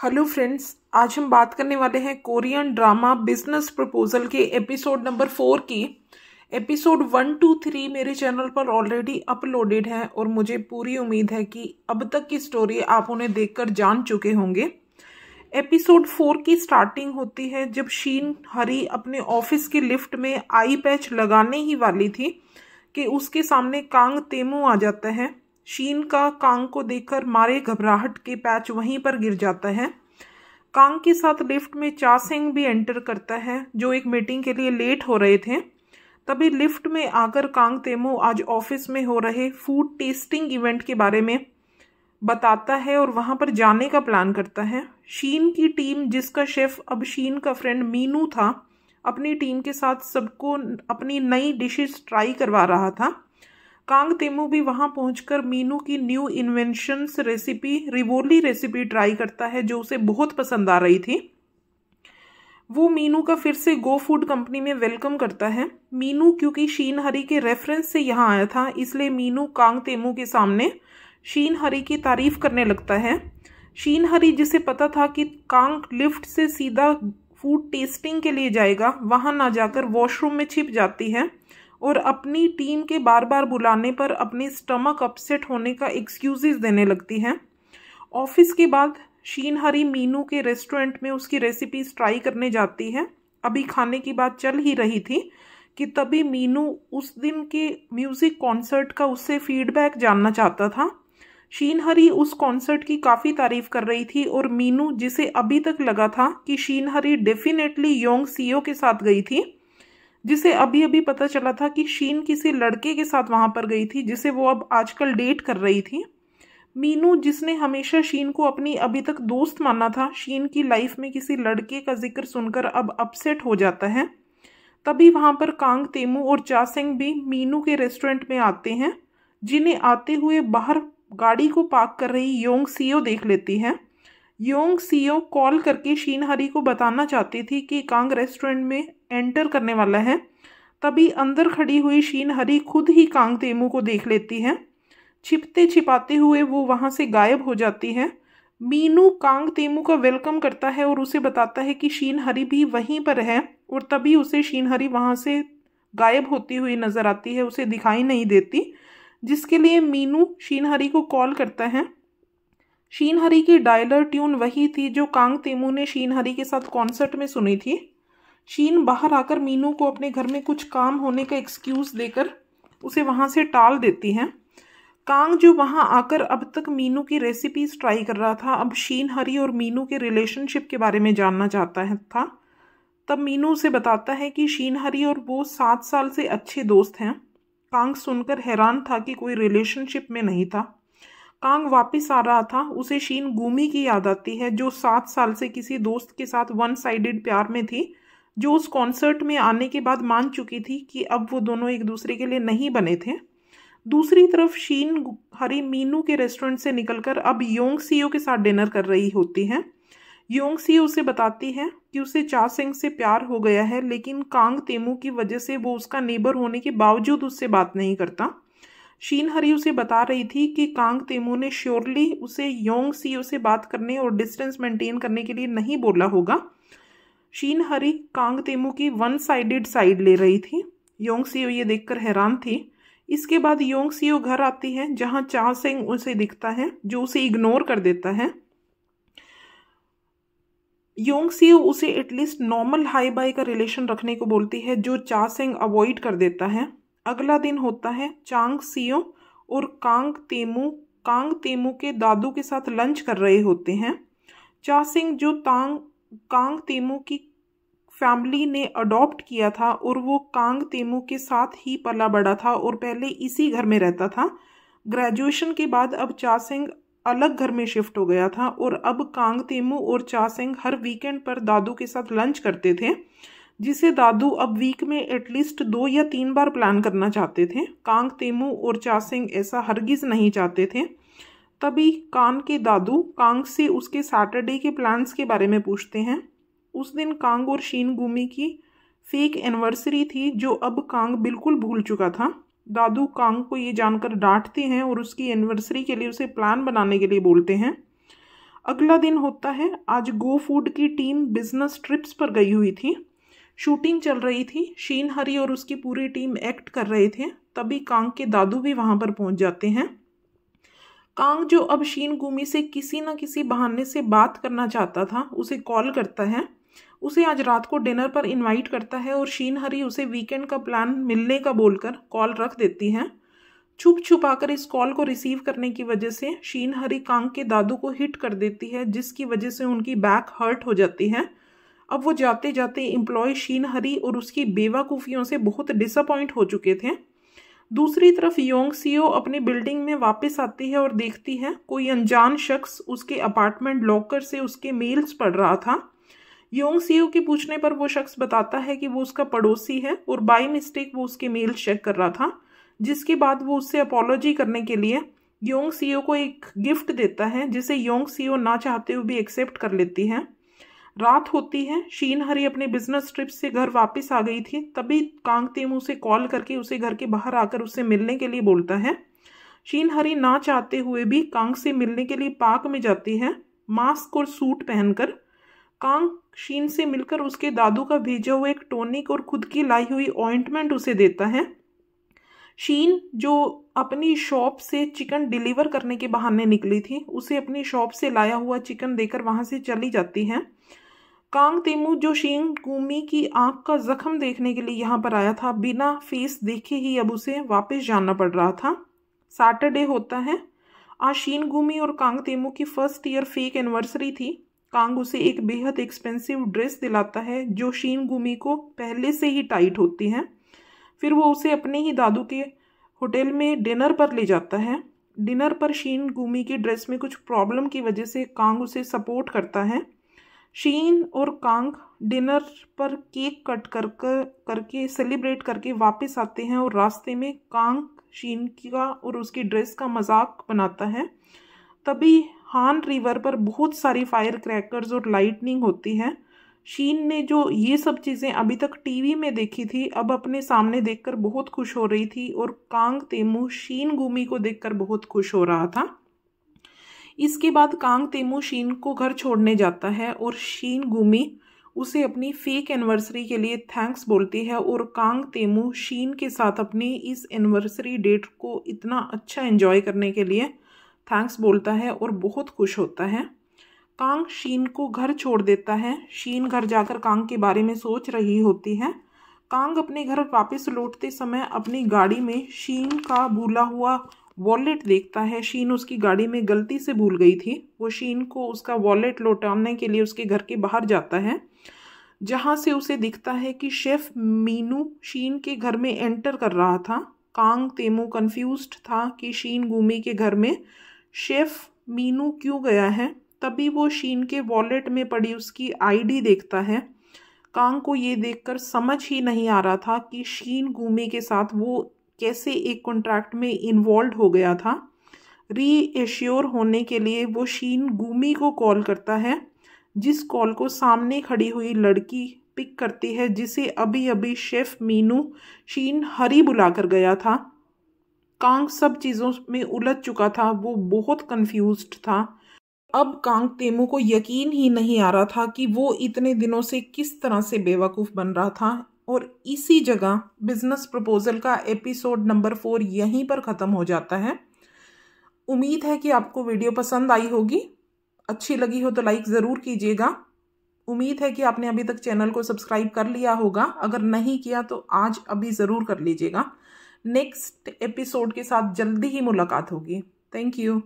Hello friends, आज हम बात करने वाले हैं कोरियन ड्रामा बिजनेस प्रपोजल के एपिसोड नंबर 4 की। एपिसोड 1, 2, 3 मेरे चैनल पर ऑलरेडी अपलोडेड है और मुझे पूरी उम्मीद है कि अब तक की स्टोरी आप उन्हें देखकर जान चुके होंगे। एपिसोड 4 की स्टार्टिंग होती है जब शीन हरी अपने ऑफिस की लिफ्ट में आई पैच लगाने ही वाली थी कि उसके सामने कांग तेमू आ जाता है। शीन का कांग को देखकर मारे घबराहट के पैच वहीं पर गिर जाता है। कांग के साथ लिफ्ट में चासेंग भी एंटर करता है जो एक मीटिंग के लिए लेट हो रहे थे। तभी लिफ्ट में आकर कांग तेमू आज ऑफिस में हो रहे फूड टेस्टिंग इवेंट के बारे में बताता है और वहां पर जाने का प्लान करता है। शीन की टीम, जिसका शेफ अब शीन का फ्रेंड मीनू था, अपनी टीम के साथ सबको अपनी नई डिशेस ट्राई करवा रहा था। कांग तेमू भी वहां पहुंचकर मीनू की new inventions recipe Rivoli recipe try करता है जो उसे बहुत पसंद आ रही थी। वो मीनू का फिर से गो फूड कंपनी में वेलकम करता है। मीनू क्योंकि शीन हरी के रेफरेंस से यहाँ आया था, इसलिए मीनू कांग तेमू के सामने शीन हरी की तारीफ करने लगता है। शीन हरी, जिसे पता था कि कांग लिफ्ट से सीधा फूड टेस्टिंग के लिए जाएगा, वहां ना जाकर वॉशरूम में छिप जाती है और अपनी टीम के बार बार बुलाने पर अपनी स्टमक अपसेट होने का एक्सक्यूजेस देने लगती है। ऑफिस के बाद शीन हरी मीनू के रेस्टोरेंट में उसकी रेसिपीज ट्राई करने जाती है। अभी खाने की बात चल ही रही थी कि तभी मीनू उस दिन के म्यूजिक कॉन्सर्ट का उससे फीडबैक जानना चाहता था। शीन हरी उस कॉन्सर्ट की काफ़ी तारीफ कर रही थी और मीनू, जिसे अभी तक लगा था कि शीन हरी डेफिनेटली योंग सीओ के साथ गई थी, जिसे अभी अभी पता चला था कि शीन किसी लड़के के साथ वहां पर गई थी जिसे वो अब आजकल डेट कर रही थी। मीनू, जिसने हमेशा शीन को अपनी अभी तक दोस्त माना था, शीन की लाइफ में किसी लड़के का जिक्र सुनकर अब अपसेट हो जाता है। तभी वहां पर कांग तेमू और चासेंग भी मीनू के रेस्टोरेंट में आते हैं, जिन्हें आते हुए बाहर गाड़ी को पार्क कर रही योंग सीओ देख लेती है। योंग सीओ कॉल करके शीन हरी को बताना चाहती थी कि कांग रेस्टोरेंट में एंटर करने वाला है। तभी अंदर खड़ी हुई शीन हरी खुद ही कांग तेमू को देख लेती है। छिपते छिपाते हुए वो वहां से गायब हो जाती है। मीनू कांग तेमू का वेलकम करता है और उसे बताता है कि शीन हरी भी वहीं पर है और तभी उसे शीन हरी वहां से गायब होती हुई नजर आती है, उसे दिखाई नहीं देती, जिसके लिए मीनू शीन हरी को कॉल करता है। शीन हरी की डायलर ट्यून वही थी जो कांग तेमू ने शीन हरी के साथ कॉन्सर्ट में सुनी थी। शीन बाहर आकर मीनू को अपने घर में कुछ काम होने का एक्सक्यूज देकर उसे वहां से टाल देती हैं। कांग, जो वहां आकर अब तक मीनू की रेसिपीज ट्राई कर रहा था, अब शीन हरी और मीनू के रिलेशनशिप के बारे में जानना चाहता था। तब मीनू उसे बताता है कि शीन हरी और वो 7 साल से अच्छे दोस्त हैं। कांग सुनकर हैरान था कि कोई रिलेशनशिप में नहीं था। कांग वापस आ रहा था, उसे शीन गुमी की याद आती है जो 7 साल से किसी दोस्त के साथ वन साइडेड प्यार में थी, जो उस कॉन्सर्ट में आने के बाद मान चुकी थी कि अब वो दोनों एक दूसरे के लिए नहीं बने थे। दूसरी तरफ शीन हरी मीनू के रेस्टोरेंट से निकलकर अब योंग सीओ के साथ डिनर कर रही होती है। योंग सीओ उसे बताती है कि उसे चासेंग से प्यार हो गया है, लेकिन कांग तेमू की वजह से वो उसका नेबर होने के बावजूद उससे बात नहीं करता। शीन हरी उसे बता रही थी कि कांग तेमू ने श्योरली उसे योंग सीओ से बात करने और डिस्टेंस मेंटेन करने के लिए नहीं बोला होगा। शीन हरी कांग तेमू की वन साइडेड साइड ले रही थी। योंग सीओ ये देखकर हैरान थी। इसके बाद योंग सीओ घर आती है जहां चासेंग उसे दिखता है, जो उसे इग्नोर कर देता है। योंग सीओ उसे एटलीस्ट नॉर्मल हाई बाय का रिलेशन रखने को बोलती है, जो चासेंग अवॉइड कर देता है। अगला दिन होता है। चांग सीओ और कांग तेमू के दादू के साथ लंच कर रहे होते हैं। चासेंग, जो कांग तेमू की फैमिली ने अडॉप्ट किया था और वो कांग तेमू के साथ ही पला बड़ा था और पहले इसी घर में रहता था। ग्रेजुएशन के बाद अब चासेंग अलग घर में शिफ्ट हो गया था और अब कांग तेमू और चासेंग हर वीकेंड पर दादू के साथ लंच करते थे, जिसे दादू अब वीक में एटलीस्ट 2 या 3 बार प्लान करना चाहते थे। कांग तेमू और चासेंग ऐसा हरगिज नहीं चाहते थे। तभी कांग के दादू कांग से उसके सैटरडे के प्लान्स के बारे में पूछते हैं। उस दिन कांग और शीन गुमी की फेक एनिवर्सरी थी जो अब कांग बिल्कुल भूल चुका था। दादू कांग को ये जानकर डांटते हैं और उसकी एनिवर्सरी के लिए उसे प्लान बनाने के लिए बोलते हैं। अगला दिन होता है। आज गो फूड की टीम बिजनेस ट्रिप्स पर गई हुई थी। शूटिंग चल रही थी। शीन हरी और उसकी पूरी टीम एक्ट कर रहे थे। तभी कांग के दादू भी वहां पर पहुंच जाते हैं। कांग, जो अब शीन गुमी से किसी न किसी बहाने से बात करना चाहता था, उसे कॉल करता है। उसे आज रात को डिनर पर इनवाइट करता है और शीन हरी उसे वीकेंड का प्लान मिलने का बोलकर कॉल रख देती है। छुप छुपाकर इस कॉल को रिसीव करने की वजह से शीन हरी कांग के दादू को हिट कर देती है, जिसकी वजह से उनकी बैक हर्ट हो जाती है। अब वो जाते जाते एम्प्लॉय शीन हरी और उसकी बेवकूफ़ियों से बहुत डिसअपॉइंट हो चुके थे। दूसरी तरफ योंग सियो अपनी बिल्डिंग में वापस आती है और देखती है कोई अनजान शख्स उसके अपार्टमेंट लॉकर से उसके मेल्स पढ़ रहा था। योंग सियो के पूछने पर वो शख्स बताता है कि वो उसका पड़ोसी है और बाय मिस्टेक वो उसके मेल चेक कर रहा था, जिसके बाद वो उससे अपॉलॉजी करने के लिए योंग सियो को एक गिफ्ट देता है, जिसे योंग सियो ना चाहते हुए भी एक्सेप्ट कर लेती है। रात होती है। शीन हरी अपने बिजनेस ट्रिप से घर वापस आ गई थी। तभी कांग तेमू से कॉल करके उसे घर के बाहर आकर उससे मिलने के लिए बोलता है। शीन हरी ना चाहते हुए भी कांग से मिलने के लिए पार्क में जाती है, मास्क और सूट पहनकर। कांग शीन से मिलकर उसके दादू का भेजा हुआ एक टॉनिक और खुद की लाई हुई ऑइंटमेंट उसे देता है। शीन, जो अपनी शॉप से चिकन डिलीवर करने के बहाने निकली थी, उसे अपनी शॉप से लाया हुआ चिकन देकर वहां से चली जाती है। कांग तेमू, जो शीन गुमी की आंख का जख्म देखने के लिए यहाँ पर आया था, बिना फेस देखे ही अब उसे वापस जाना पड़ रहा था। सैटरडे होता है। आज शीन गुमी और कांग तेमू की फर्स्ट ईयर फेक एनिवर्सरी थी। कांग उसे एक बेहद एक्सपेंसिव ड्रेस दिलाता है, जो शीन गुमी को पहले से ही टाइट होती है। फिर वो उसे अपने ही दादू के होटल में डिनर पर ले जाता है। डिनर पर शीन गुमी की ड्रेस में कुछ प्रॉब्लम की वजह से कांग उसे सपोर्ट करता है। शीन और कांग डिनर पर केक कट करके सेलिब्रेट करके वापस आते हैं और रास्ते में कांग शीन का और उसकी ड्रेस का मजाक बनाता है। तभी हान रिवर पर बहुत सारी फायर क्रैकर्स और लाइटनिंग होती है। शीन ने जो ये सब चीज़ें अभी तक टीवी में देखी थी, अब अपने सामने देखकर बहुत खुश हो रही थी और कांग तेमू शीन गुमी को देखकर बहुत खुश हो रहा था। इसके बाद कांग तेमू शीन को घर छोड़ने जाता है और शीन गुमी उसे अपनी फेक एनिवर्सरी के लिए थैंक्स बोलती है और कांग तेमू शीन के साथ अपनी इस एनिवर्सरी डेट को इतना अच्छा एंजॉय करने के लिए थैंक्स बोलता है और बहुत खुश होता है। कांग शीन को घर छोड़ देता है। शीन घर जाकर कांग के बारे में सोच रही होती है। कांग अपने घर वापस लौटते समय अपनी गाड़ी में शीन का भूला हुआ वॉलेट देखता है। शीन उसकी गाड़ी में गलती से भूल गई थी। वो शीन को उसका वॉलेट लौटाने के लिए उसके घर के बाहर जाता है, जहां से उसे दिखता है कि शेफ मीनू शीन के घर में एंटर कर रहा था। कांग तेमू कंफ्यूज्ड था कि शीन गुमी के घर में शेफ मीनू क्यों गया है। तभी वो शीन के वॉलेट में पड़ी उसकी आईडी देखता है। कांग को ये देखकर समझ ही नहीं आ रहा था कि शीन गुमी के साथ वो कैसे एक कॉन्ट्रैक्ट में इन्वॉल्व हो गया था। रीएश्योर होने के लिए वो शीन गुमी को कॉल करता है, जिस कॉल को सामने खड़ी हुई लड़की पिक करती है, जिसे अभी अभी शेफ मीनू शीन हरी बुला कर गया था। कांग सब चीज़ों में उलझ चुका था। वो बहुत कंफ्यूज्ड था। अब कांग तेमू को यकीन ही नहीं आ रहा था कि वो इतने दिनों से किस तरह से बेवकूफ़ बन रहा था। और इसी जगह बिजनेस प्रपोजल का एपिसोड नंबर 4 यहीं पर ख़त्म हो जाता है। उम्मीद है कि आपको वीडियो पसंद आई होगी। अच्छी लगी हो तो लाइक ज़रूर कीजिएगा। उम्मीद है कि आपने अभी तक चैनल को सब्सक्राइब कर लिया होगा। अगर नहीं किया तो आज अभी ज़रूर कर लीजिएगा। नेक्स्ट एपिसोड के साथ जल्दी ही मुलाकात होगी। Thank you.